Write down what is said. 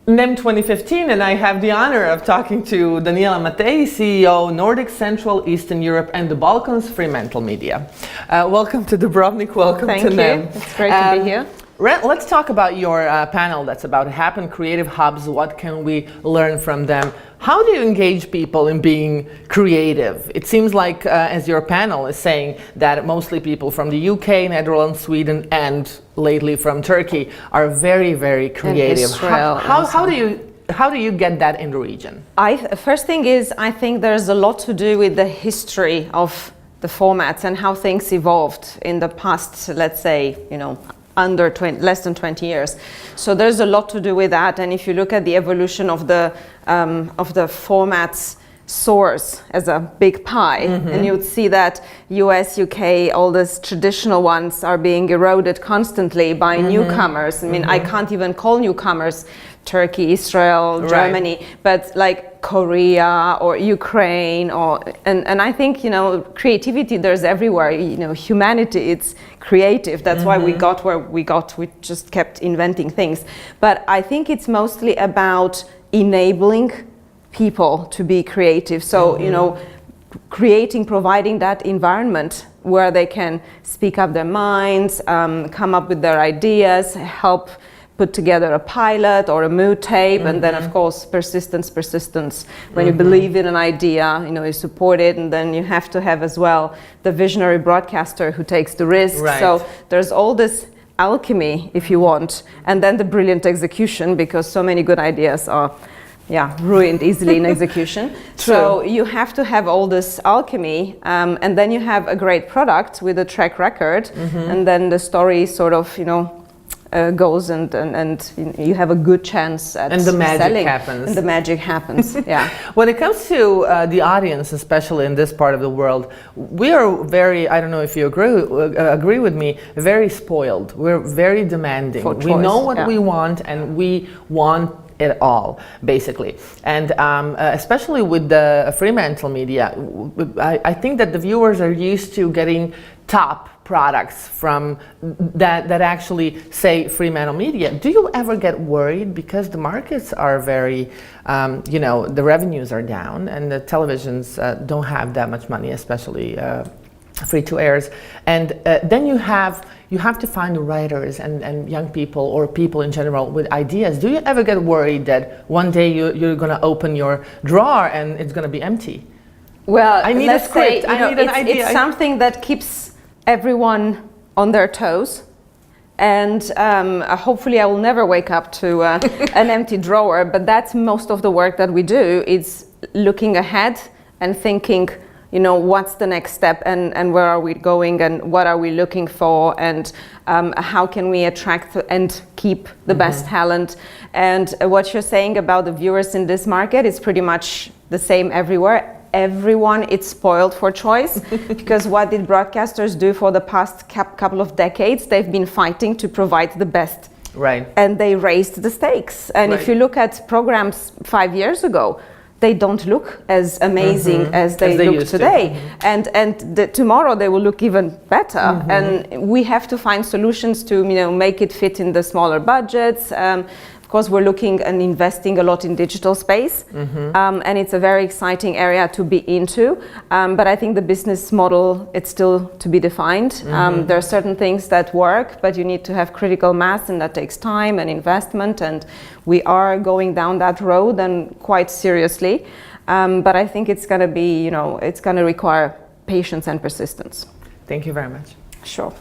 NEM 2015, and I have the honor of talking to Daniela Matei, CEO, Nordic, Central, Eastern Europe, and the Balkans, Fremantle Media. Welcome to Dubrovnik, welcome to NEM. Thank you, it's great to be here. Let's talk about your panel that's about Happen Creative Hubs. What can we learn from them? How do you engage people in being creative? It seems like, as your panel is saying, that mostly people from the UK, Netherlands, Sweden, and lately from Turkey are very, very creative. How do you get that in the region? First thing is, I think there's a lot to do with the history of the formats and how things evolved in the past, let's say, less than 20 years. So there's a lot to do with that. And if you look at the evolution of the formats source as a big pie, and you would see that US, UK, all these traditional ones are being eroded constantly by newcomers. I mean, I can't even call newcomers Turkey, Israel, Germany, but like Korea or Ukraine, and I think, creativity there's everywhere. Humanity, it's creative. That's why we got where we got. We just kept inventing things. But I think it's mostly about enabling people to be creative. So, providing that environment where they can speak up their minds, come up with their ideas, help put together a pilot or a mood tape, and then of course persistence. When you believe in an idea, you support it, and then you have to have as well the visionary broadcaster who takes the risk. So there's all this alchemy, if you want, and then the brilliant execution, because so many good ideas are ruined easily in execution. So you have to have all this alchemy, and then you have a great product with a track record, and then the story sort of goes and you have a good chance at and the magic selling. happens. And the magic happens. Yeah. When it comes to the audience, especially in this part of the world, we are very, I don't know if you agree with me, very spoiled. We're very demanding. We know what we want, and we want it all, basically. And especially with the Fremantle Media, I think that the viewers are used to getting top products from that actually say Fremantle Media. Do you ever get worried because the markets are very, the revenues are down and the televisions don't have that much money, especially free-to-airs, and then you have to find writers and young people or people in general with ideas. Do you ever get worried that one day you're going to open your drawer and it's going to be empty? Well, I need a script. I need an idea. It's something that keeps everyone on their toes, and hopefully I will never wake up to an empty drawer, but that's most of the work that we do. It's looking ahead and thinking, what's the next step, and where are we going, and what are we looking for, and how can we attract and keep the best talent. And what you're saying about the viewers in this market is pretty much the same everywhere. Everyone is spoiled for choice, because what did broadcasters do for the past couple of decades? They've been fighting to provide the best. Right. And they raised the stakes. And if you look at programs 5 years ago, they don't look as amazing as they look today. And tomorrow they will look even better. And we have to find solutions to make it fit in the smaller budgets. Of course, we're looking and investing a lot in digital space, and it's a very exciting area to be into. But I think the business model, it's still to be defined. There are certain things that work, but you need to have critical mass, and that takes time and investment. And we are going down that road, and quite seriously. But I think it's going to be, it's going to require patience and persistence. Thank you very much. Sure.